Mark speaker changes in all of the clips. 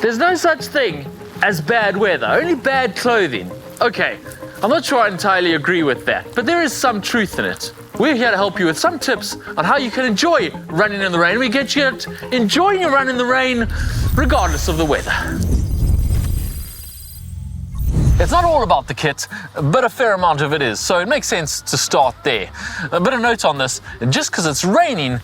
Speaker 1: There's no such thing as bad weather, only bad clothing. Okay, I'm not sure I entirely agree with that, but there is some truth in it. We're here to help you with some tips on how you can enjoy running in the rain. We get you enjoying your run in the rain regardless of the weather. It's not all about the kit, but a fair amount of it is, so it makes sense to start there. A bit of note on this, just because it's raining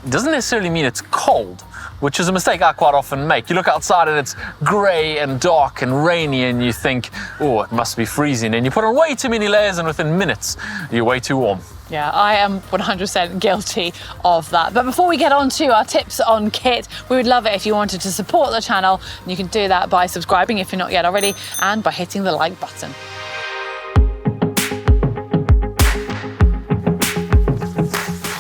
Speaker 1: doesn't necessarily mean it's cold, which is a mistake I quite often make. You look outside and it's grey and dark and rainy and you think, oh, it must be freezing, and you put on way too many layers and within minutes you're way too warm.
Speaker 2: Yeah, I am 100% guilty of that. But before we get on to our tips on kit, we would love it if you wanted to support the channel. And you can do that by subscribing if you're not yet already, and by hitting the like button.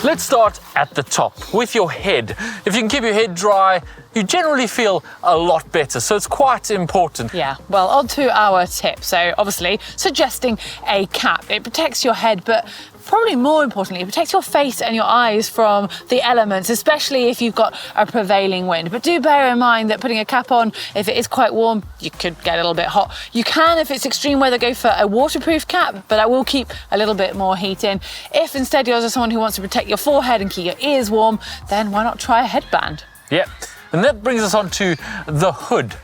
Speaker 1: Let's start at the top with your head. If you can keep your head dry, you generally feel a lot better, so it's quite important.
Speaker 2: Yeah, well, on to our tip. So obviously, suggesting a cap. It protects your head, but probably more importantly, it protects your face and your eyes from the elements, especially if you've got a prevailing wind. But do bear in mind that putting a cap on, if it is quite warm, you could get a little bit hot. You can, if it's extreme weather, go for a waterproof cap, but that will keep a little bit more heat in. If instead you're just someone who wants to protect your forehead and keep your ears warm, then why not try a headband?
Speaker 1: Yep, and that brings us on to the hood,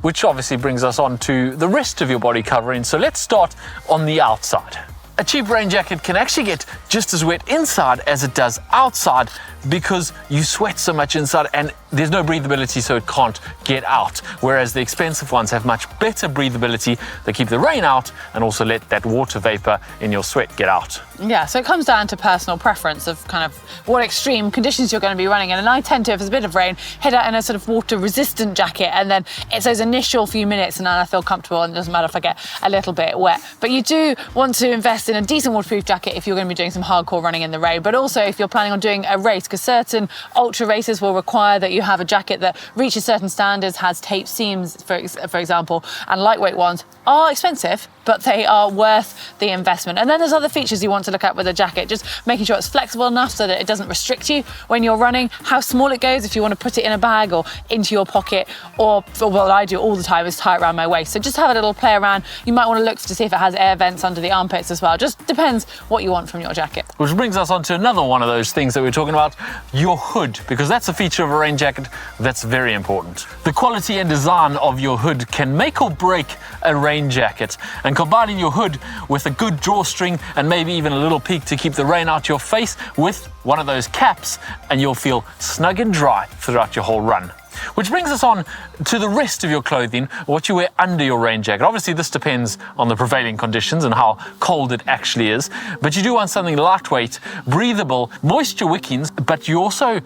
Speaker 1: which obviously brings us on to the rest of your body covering. So let's start on the outside. A cheap rain jacket can actually get just as wet inside as it does outside because you sweat so much inside and there's no breathability, so it can't get out. Whereas the expensive ones have much better breathability. They keep the rain out and also let that water vapor in your sweat get out.
Speaker 2: Yeah, so it comes down to personal preference of kind of what extreme conditions you're going to be running in. And I tend to, if there's a bit of rain, head out in a sort of water-resistant jacket, and then it's those initial few minutes and then I feel comfortable, and it doesn't matter if I get a little bit wet. But you do want to invest in a decent waterproof jacket if you're going to be doing some hardcore running in the rain, but also if you're planning on doing a race, because certain ultra races will require that you have a jacket that reaches certain standards, has tape seams, for example, and lightweight ones are expensive, but they are worth the investment. And then there's other features you want to look at with a jacket, just making sure it's flexible enough so that it doesn't restrict you when you're running, how small it goes, if you want to put it in a bag or into your pocket, or what I do all the time is tie it around my waist. So just have a little play around. You might want to look to see if it has air vents under the armpits as well. Just depends what you want from your jacket.
Speaker 1: Which brings us on to another one of those things that we're talking about, your hood, because that's a feature of a rain jacket that's very important. The quality and design of your hood can make or break a rain jacket, and combining your hood with a good drawstring and maybe even a little peak to keep the rain out your face with one of those caps, and you'll feel snug and dry throughout your whole run. Which brings us on to the rest of your clothing, what you wear under your rain jacket. Obviously, this depends on the prevailing conditions and how cold it actually is, but you do want something lightweight, breathable, moisture wicking, but you also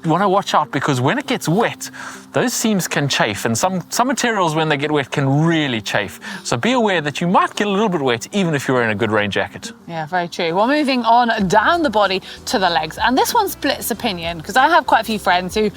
Speaker 1: want to watch out because when it gets wet, those seams can chafe, and some materials when they get wet can really chafe. So be aware that you might get a little bit wet even if you're wearing a good rain jacket.
Speaker 2: Yeah, very true. Well, moving on down the body to the legs, and this one splits opinion because I have quite a few friends who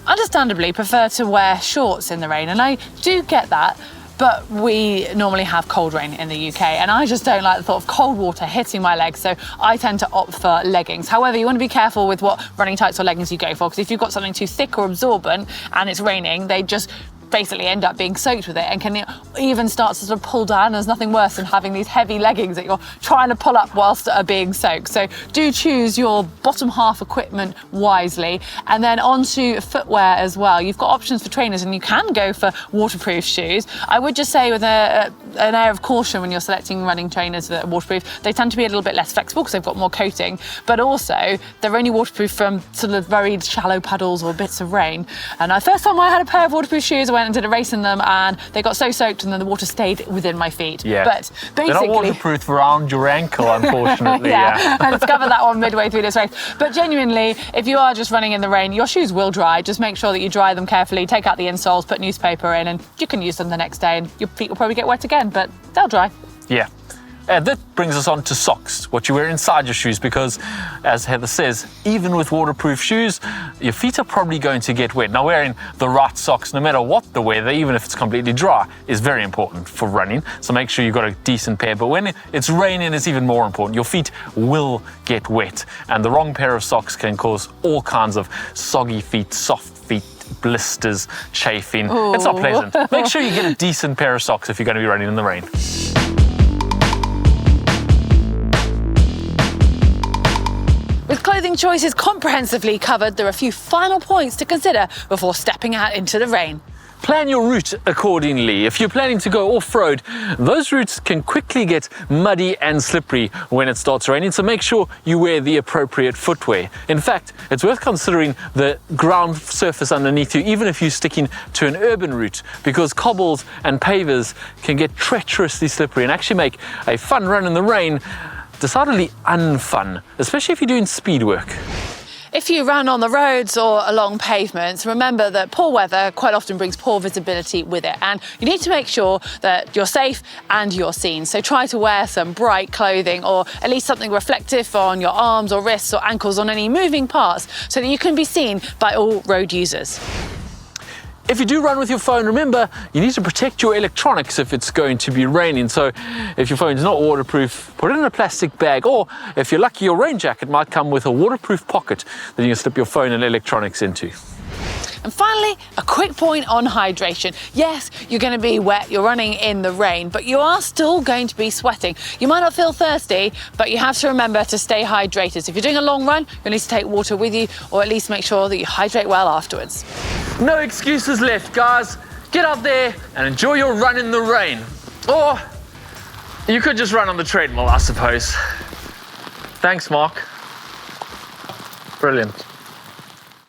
Speaker 2: understandably prefer to wear shorts in the rain, and I do get that. But we normally have cold rain in the UK, and I just don't like the thought of cold water hitting my legs, so I tend to opt for leggings. However, you want to be careful with what running tights or leggings you go for, because if you've got something too thick or absorbent and it's raining, they just basically end up being soaked with it and can even start to sort of pull down. There's nothing worse than having these heavy leggings that you're trying to pull up whilst are being soaked. So do choose your bottom half equipment wisely. And then onto footwear as well. You've got options for trainers and you can go for waterproof shoes. I would just say with an air of caution when you're selecting running trainers that are waterproof, they tend to be a little bit less flexible because they've got more coating, but also they're only waterproof from sort of very shallow puddles or bits of rain. And the first time I had a pair of waterproof shoes, I went and did a race in them and they got so soaked and then the water stayed within my feet.
Speaker 1: Yeah.
Speaker 2: But basically,
Speaker 1: they're not waterproof around your ankle, unfortunately.
Speaker 2: yeah. I discovered that one midway through this race. But genuinely, if you are just running in the rain, your shoes will dry. Just make sure that you dry them carefully, take out the insoles, put newspaper in, and you can use them the next day and your feet will probably get wet again, but they'll dry.
Speaker 1: Yeah. And that brings us on to socks, what you wear inside your shoes, because as Heather says, even with waterproof shoes, your feet are probably going to get wet. Now, wearing the right socks, no matter what the weather, even if it's completely dry, is very important for running. So make sure you've got a decent pair. But when it's raining, it's even more important. Your feet will get wet, and the wrong pair of socks can cause all kinds of soggy feet, soft feet, blisters, chafing. It's not pleasant. Make sure you get a decent pair of socks if you're going to be running in the rain.
Speaker 2: With clothing choices comprehensively covered, there are a few final points to consider before stepping out into the rain.
Speaker 1: Plan your route accordingly. If you're planning to go off-road, those routes can quickly get muddy and slippery when it starts raining, so make sure you wear the appropriate footwear. In fact, it's worth considering the ground surface underneath you, even if you're sticking to an urban route, because cobbles and pavers can get treacherously slippery and actually make a fun run in the rain decidedly unfun, especially if you're doing speed work.
Speaker 2: If you run on the roads or along pavements, remember that poor weather quite often brings poor visibility with it, and you need to make sure that you're safe and you're seen. So try to wear some bright clothing, or at least something reflective on your arms or wrists or ankles, on any moving parts, so that you can be seen by all road users.
Speaker 1: If you do run with your phone, remember, you need to protect your electronics if it's going to be raining. So if your phone's not waterproof, put it in a plastic bag, or if you're lucky, your rain jacket might come with a waterproof pocket that you can slip your phone and electronics into.
Speaker 2: And finally, a quick point on hydration. Yes, you're going to be wet, you're running in the rain, but you are still going to be sweating. You might not feel thirsty, but you have to remember to stay hydrated. So if you're doing a long run, you'll need to take water with you, or at least make sure that you hydrate well afterwards.
Speaker 1: No excuses left, guys. Get out there and enjoy your run in the rain. Or you could just run on the treadmill, I suppose. Thanks, Mark. Brilliant.